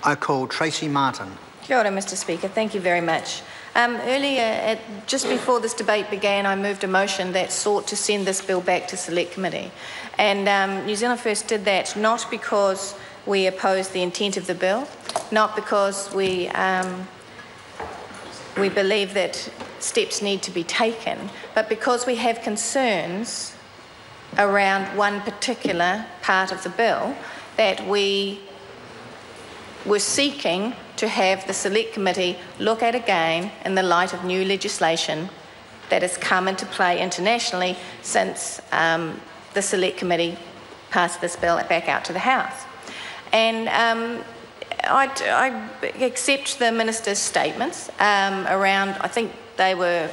I call Tracy Martin. Kia ora, Mr Speaker. Thank you very much. Earlier, just before this debate began, I moved a motion that sought to send this bill back to Select Committee. And New Zealand First did that not because we opposed the intent of the bill, not because we believe that steps need to be taken, but because we have concerns around one particular part of the bill that we were seeking to have the Select Committee look at again in the light of new legislation that has come into play internationally since the Select Committee passed this bill back out to the House. And I accept the Minister's statements around, I think they were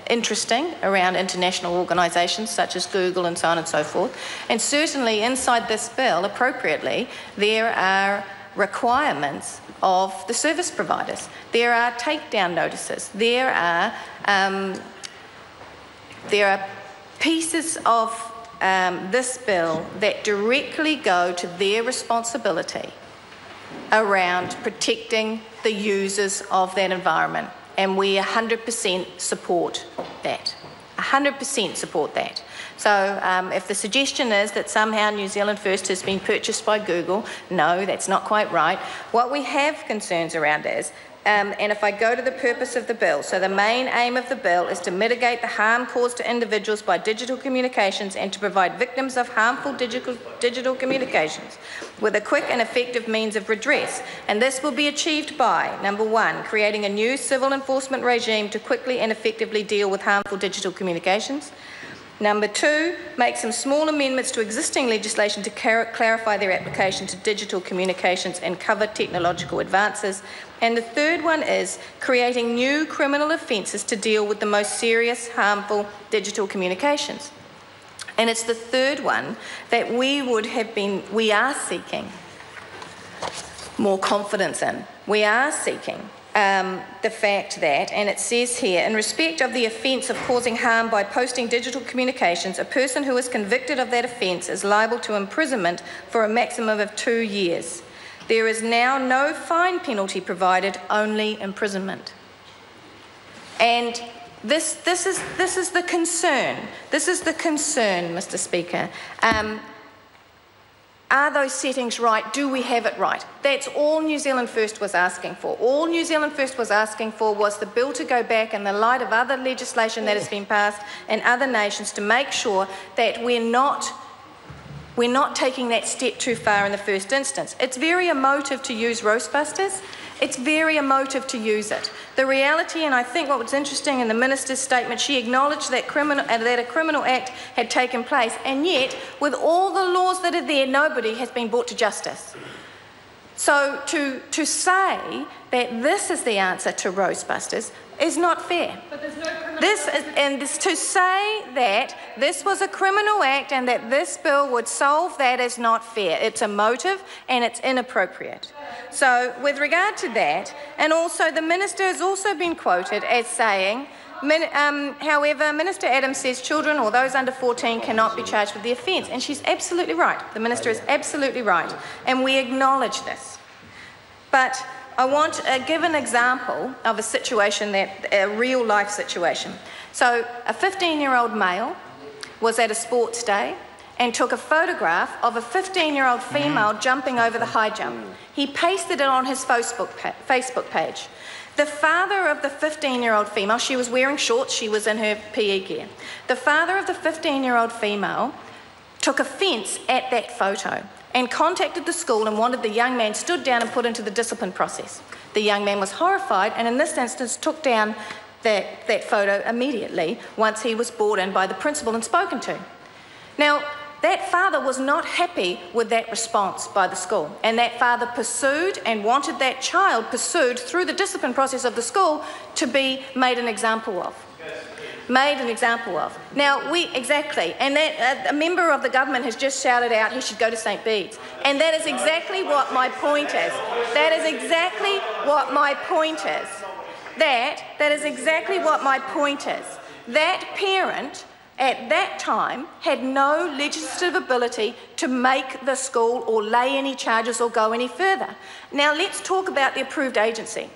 interesting, around international organisations such as Google and so on and so forth. And certainly inside this bill, appropriately, there are requirements of the service providers. There are takedown notices. There are pieces of this bill that directly go to their responsibility around protecting the users of that environment. And we 100% support that. 100% support that. So if the suggestion is that somehow New Zealand First has been purchased by Google, no, that's not quite right. What we have concerns around is, and if I go to the purpose of the bill, so the main aim of the bill is to mitigate the harm caused to individuals by digital communications and to provide victims of harmful digital communications with a quick and effective means of redress. And this will be achieved by, number one, creating a new civil enforcement regime to quickly and effectively deal with harmful digital communications. Number two, make some small amendments to existing legislation to clarify their application to digital communications and cover technological advances. And the third one is creating new criminal offences to deal with the most serious harmful digital communications. And it's the third one that we are seeking more confidence in. We are seeking the fact that, and it says here, in respect of the offence of causing harm by posting digital communications, a person who is convicted of that offence is liable to imprisonment for a maximum of 2 years. There is now no fine penalty provided, only imprisonment. And this is the concern. This is the concern, Mr. Speaker. Are those settings right? Do we have it right? That's all New Zealand First was asking for. All New Zealand First was asking for was the bill to go back in the light of other legislation that has been passed in other nations to make sure that we're not taking that step too far in the first instance. It's very emotive to use roastbusters. It's very emotive to use it. The reality, and I think what was interesting in the Minister's statement, she acknowledged that a criminal act had taken place, and yet, with all the laws that are there, nobody has been brought to justice. So to say that this is the answer to roastbusters is not fair. But there's no to say that this was a criminal act and that this bill would solve that is not fair. It's emotive and it's inappropriate. So with regard to that, and also the Minister has also been quoted as saying, however, Minister Adams says children or those under 14 cannot be charged with the offence, and she's absolutely right. The Minister is absolutely right, and we acknowledge this. But I want to give an example of a situation, a real-life situation. So a 15-year-old male was at a sports day and took a photograph of a 15-year-old female jumping over the high jump. He pasted it on his Facebook page. The father of the 15-year-old female, she was wearing shorts, she was in her PE gear. The father of the 15-year-old female took offence at that photo and contacted the school and wanted the young man stood down and put into the discipline process. The young man was horrified and in this instance took down that photo immediately once he was brought in by the principal and spoken to. Now, that father was not happy with that response by the school, and that father pursued and wanted that child pursued through the discipline process of the school to be made an example of. Now, exactly, and that a member of the government has just shouted out he should go to St. Bede's, and that is exactly what my point is. That is exactly what my point is. That is exactly what my point is. That parent at that time had no legislative ability to make the school or lay any charges or go any further. Now let's talk about the approved agency.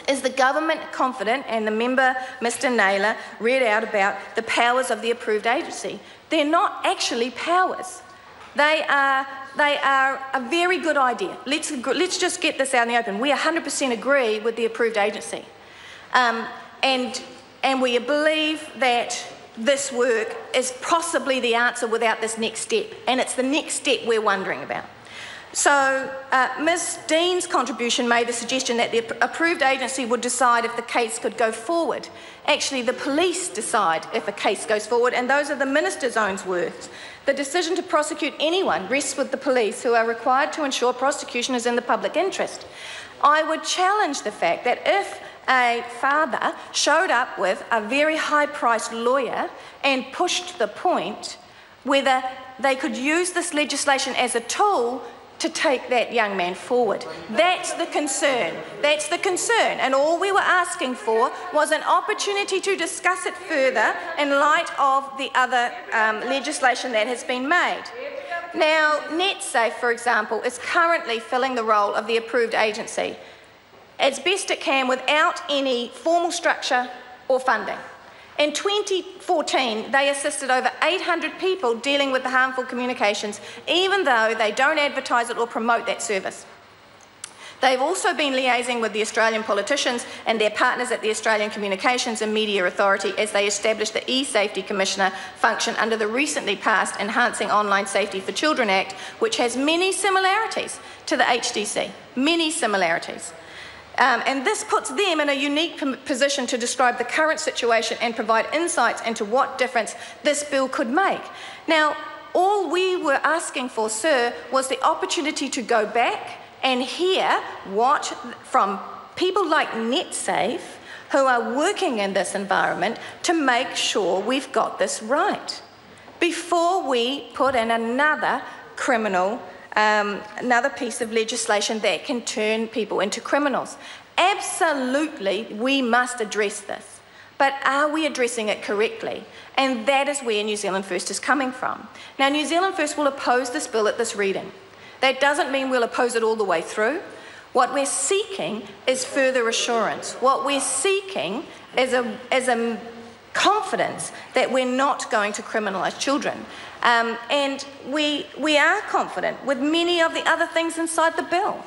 Is the government confident, and the member, Mr Naylor, read out about the powers of the approved agency? They're not actually powers. They are a very good idea. Let's just get this out in the open. We 100% agree with the approved agency. And we believe that this work is possibly the answer without this next step, and it's the next step we're wondering about. So Ms Dean's contribution made the suggestion that the approved agency would decide if the case could go forward. Actually, the police decide if a case goes forward, and those are the Minister's own words. The decision to prosecute anyone rests with the police, who are required to ensure prosecution is in the public interest. I would challenge the fact that if a father showed up with a very high-priced lawyer and pushed the point whether they could use this legislation as a tool to take that young man forward. That's the concern. That's the concern. And all we were asking for was an opportunity to discuss it further in light of the other legislation that has been made. Now, NetSafe, for example, is currently filling the role of the approved agency as best it can without any formal structure or funding. In 2014, they assisted over 800 people dealing with the harmful communications, even though they don't advertise it or promote that service. They've also been liaising with the Australian politicians and their partners at the Australian Communications and Media Authority as they established the E-Safety Commissioner function under the recently passed Enhancing Online Safety for Children Act, which has many similarities to the HDC, many similarities. And this puts them in a unique position to describe the current situation and provide insights into what difference this bill could make. Now, all we were asking for, sir, was the opportunity to go back and hear what from people like NetSafe, who are working in this environment, to make sure we've got this right before we put in another criminal another piece of legislation that can turn people into criminals. Absolutely, we must address this. But are we addressing it correctly? And that is where New Zealand First is coming from. Now, New Zealand First will oppose this bill at this reading. That doesn't mean we'll oppose it all the way through. What we're seeking is further assurance. What we're seeking is a confidence that we're not going to criminalise children. And we are confident with many of the other things inside the bill.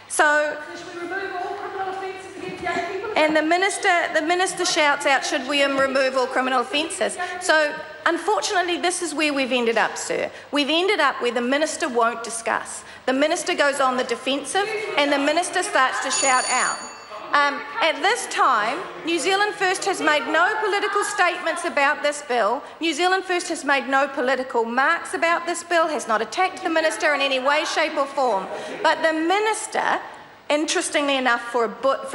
So, should we remove all criminal offences against young people? And the minister shouts out, should we remove all criminal offences? So, unfortunately, this is where we've ended up, sir. We've ended up where the minister won't discuss. The minister goes on the defensive, and the minister starts to shout out. At this time, New Zealand First has made no political statements about this bill. New Zealand First has made no political marks about this bill, has not attacked the minister in any way, shape or form. But the minister, interestingly enough, for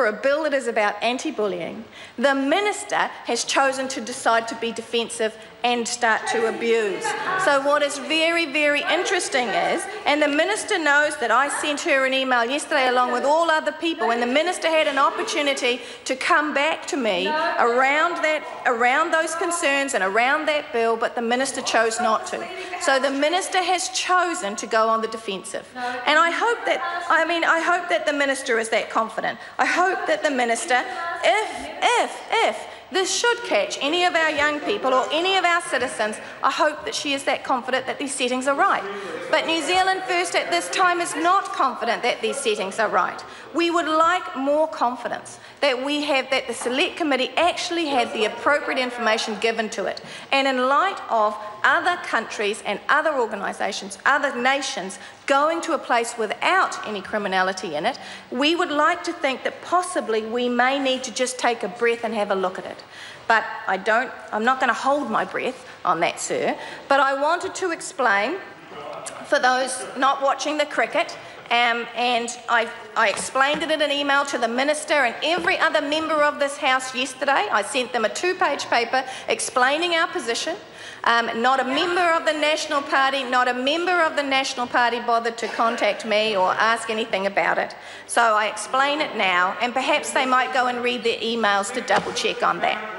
a bill that is about anti-bullying, the minister has chosen to decide to be defensive and start to abuse. So what is very, very interesting is, and the minister knows that I sent her an email yesterday along with all other people, and the minister had an opportunity to come back to me around those concerns and around that bill, but the minister chose not to. So the minister has chosen to go on the defensive. And I hope that the minister is that confident. I hope that the minister, if this should catch any of our young people or any of our citizens, I hope that she is that confident that these settings are right. But New Zealand First at this time is not confident that these settings are right. We would like more confidence that the Select Committee actually had the appropriate information given to it. And in light of other countries and other organisations, other nations going to a place without any criminality in it, we would like to think that possibly we may need to just take a breath and have a look at it. But I'm not going to hold my breath on that, sir. But I wanted to explain, for those not watching the cricket, and I explained it in an email to the minister and every other member of this House yesterday. I sent them a 2-page paper explaining our position. Not a member of the National Party, bothered to contact me or ask anything about it. So I explain it now, and perhaps they might go and read their emails to double check on that.